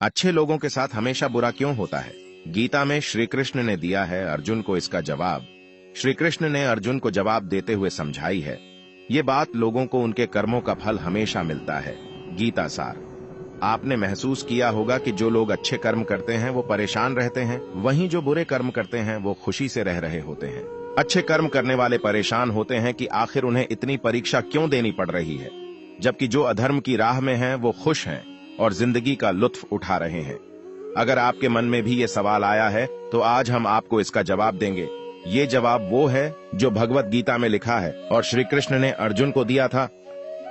अच्छे लोगों के साथ हमेशा बुरा क्यों होता है? गीता में श्री कृष्ण ने दिया है अर्जुन को इसका जवाब। श्री कृष्ण ने अर्जुन को जवाब देते हुए समझाई है, ये बात लोगों को उनके कर्मों का फल हमेशा मिलता है। गीता सार। आपने महसूस किया होगा कि जो लोग अच्छे कर्म करते हैं वो परेशान रहते हैं, वहीं जो बुरे कर्म करते हैं वो खुशी से रह रहे होते हैं। अच्छे कर्म करने वाले परेशान होते हैं कि आखिर उन्हें इतनी परीक्षा क्यों देनी पड़ रही है, जबकि जो अधर्म की राह में हैं वो खुश हैं और जिंदगी का लुत्फ उठा रहे हैं। अगर आपके मन में भी ये सवाल आया है तो आज हम आपको इसका जवाब देंगे। ये जवाब वो है जो भगवत गीता में लिखा है और श्री कृष्ण ने अर्जुन को दिया था।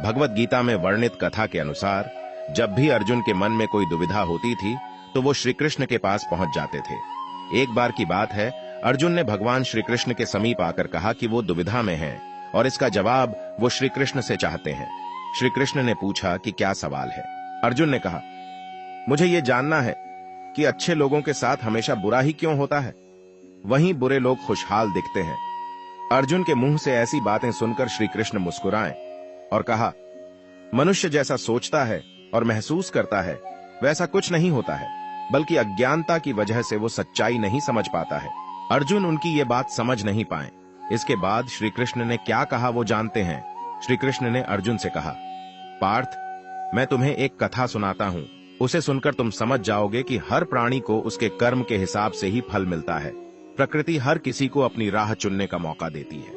भगवत गीता में वर्णित कथा के अनुसार जब भी अर्जुन के मन में कोई दुविधा होती थी तो वो श्री कृष्ण के पास पहुंच जाते थे। एक बार की बात है, अर्जुन ने भगवान श्री कृष्ण के समीप आकर कहा कि वो दुविधा में हैं और इसका जवाब वो श्री कृष्ण से चाहते हैं। श्री कृष्ण ने पूछा कि क्या सवाल है? अर्जुन ने कहा, मुझे ये जानना है कि अच्छे लोगों के साथ हमेशा बुरा ही क्यों होता है, वहीं बुरे लोग खुशहाल दिखते हैं। अर्जुन के मुंह से ऐसी बातें सुनकर श्री कृष्ण मुस्कुराए और कहा, मनुष्य जैसा सोचता है और महसूस करता है वैसा कुछ नहीं होता है, बल्कि अज्ञानता की वजह से वो सच्चाई नहीं समझ पाता है। अर्जुन उनकी ये बात समझ नहीं पाए। इसके बाद श्री कृष्ण ने क्या कहा वो जानते हैं। श्री कृष्ण ने अर्जुन से कहा, पार्थ, मैं तुम्हें एक कथा सुनाता हूं, उसे सुनकर तुम समझ जाओगे कि हर प्राणी को उसके कर्म के हिसाब से ही फल मिलता है। प्रकृति हर किसी को अपनी राह चुनने का मौका देती है।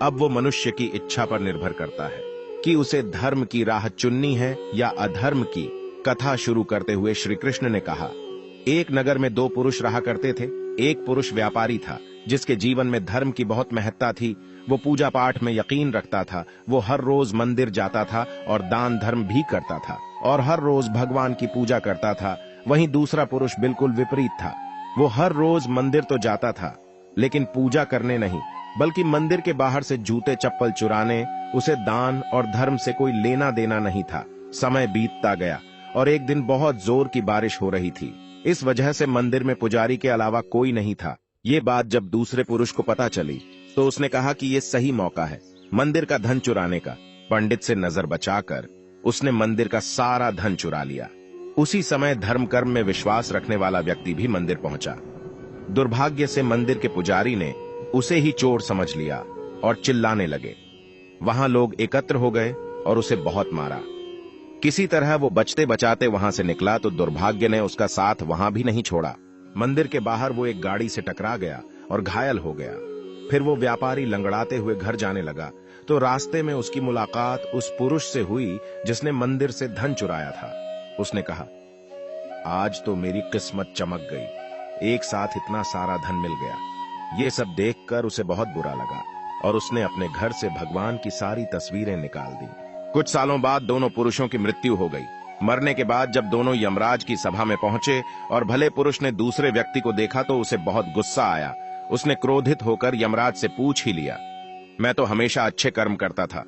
अब वो मनुष्य की इच्छा पर निर्भर करता है कि उसे धर्म की राह चुननी है या अधर्म की। कथा शुरू करते हुए श्री कृष्ण ने कहा, एक नगर में दो पुरुष रहा करते थे। एक पुरुष व्यापारी था जिसके जीवन में धर्म की बहुत महत्ता थी। वो पूजा पाठ में यकीन रखता था। वो हर रोज मंदिर जाता था और दान धर्म भी करता था और हर रोज भगवान की पूजा करता था। वहीं दूसरा पुरुष बिल्कुल विपरीत था। वो हर रोज मंदिर तो जाता था लेकिन पूजा करने नहीं, बल्कि मंदिर के बाहर से जूते चप्पल चुराने। उसे दान और धर्म से कोई लेना देना नहीं था। समय बीतता गया और एक दिन बहुत जोर की बारिश हो रही थी। इस वजह से मंदिर में पुजारी के अलावा कोई नहीं था। ये बात जब दूसरे पुरुष को पता चली तो उसने कहा कि ये सही मौका है मंदिर का धन चुराने का। पंडित से नजर बचाकर उसने मंदिर का सारा धन चुरा लिया। उसी समय धर्म कर्म में विश्वास रखने वाला व्यक्ति भी मंदिर पहुंचा। दुर्भाग्य से मंदिर के पुजारी ने उसे ही चोर समझ लिया और चिल्लाने लगे। वहां लोग एकत्र हो गए और उसे बहुत मारा। किसी तरह वो बचते बचाते वहां से निकला तो दुर्भाग्य ने उसका साथ वहां भी नहीं छोड़ा। मंदिर के बाहर वो एक गाड़ी से टकरा गया और घायल हो गया। फिर वो व्यापारी लंगड़ाते हुए घर जाने लगा तो रास्ते में उसकी मुलाकात उस पुरुष से हुई जिसने मंदिर से धन चुराया था। उसने कहा, आज तो मेरी किस्मत चमक गई, एक साथ इतना सारा धन मिल गया। ये सब देखकर उसे बहुत बुरा लगा और उसने अपने घर से भगवान की सारी तस्वीरें निकाल दी। कुछ सालों बाद दोनों पुरुषों की मृत्यु हो गई। मरने के बाद जब दोनों यमराज की सभा में पहुंचे और भले पुरुष ने दूसरे व्यक्ति को देखा तो उसे बहुत गुस्सा आया। उसने क्रोधित होकर यमराज से पूछ ही लिया, मैं तो हमेशा अच्छे कर्म करता था,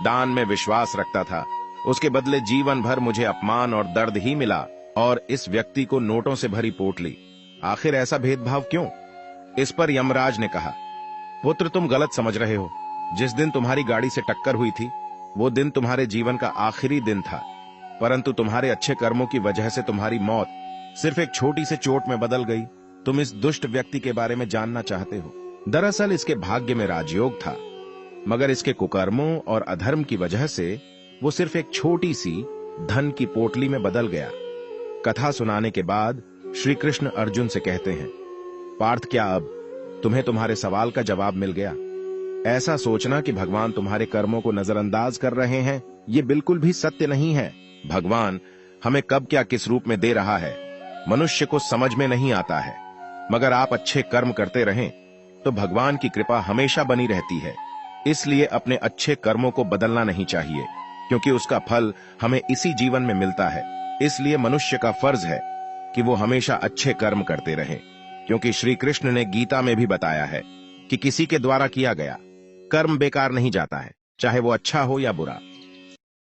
दान में विश्वास रखता था, उसके बदले जीवन भर मुझे अपमान और दर्द ही मिला और इस व्यक्ति को नोटों से भरी पोटली। आखिर ऐसा भेदभाव क्यों? इस पर यमराज ने कहा, पुत्र, तुम गलत समझ रहे हो। जिस दिन तुम्हारी गाड़ी से टक्कर हुई थी वो दिन तुम्हारे जीवन का आखिरी दिन था, परंतु तुम्हारे अच्छे कर्मों की वजह से तुम्हारी मौत सिर्फ एक छोटी सी चोट में बदल गई। तुम इस दुष्ट व्यक्ति के बारे में जानना चाहते हो। दरअसल इसके भाग्य में राजयोग था, मगर इसके कुकर्मों और अधर्म की वजह से वो सिर्फ एक छोटी सी धन की पोटली में बदल गया। कथा सुनाने के बाद श्री कृष्ण अर्जुन से कहते हैं, पार्थ, क्या अब तुम्हें तुम्हारे सवाल का जवाब मिल गया? ऐसा सोचना कि भगवान तुम्हारे कर्मों को नजरअंदाज कर रहे हैं, ये बिल्कुल भी सत्य नहीं है। भगवान हमें कब क्या किस रूप में दे रहा है मनुष्य को समझ में नहीं आता है, मगर आप अच्छे कर्म करते रहें तो भगवान की कृपा हमेशा बनी रहती है। इसलिए अपने अच्छे कर्मों को बदलना नहीं चाहिए, क्योंकि उसका फल हमें इसी जीवन में मिलता है। इसलिए मनुष्य का फर्ज है कि वो हमेशा अच्छे कर्म करते रहें, क्योंकि श्री कृष्ण ने गीता में भी बताया है कि किसी के द्वारा किया गया कर्म बेकार नहीं जाता है, चाहे वो अच्छा हो या बुरा।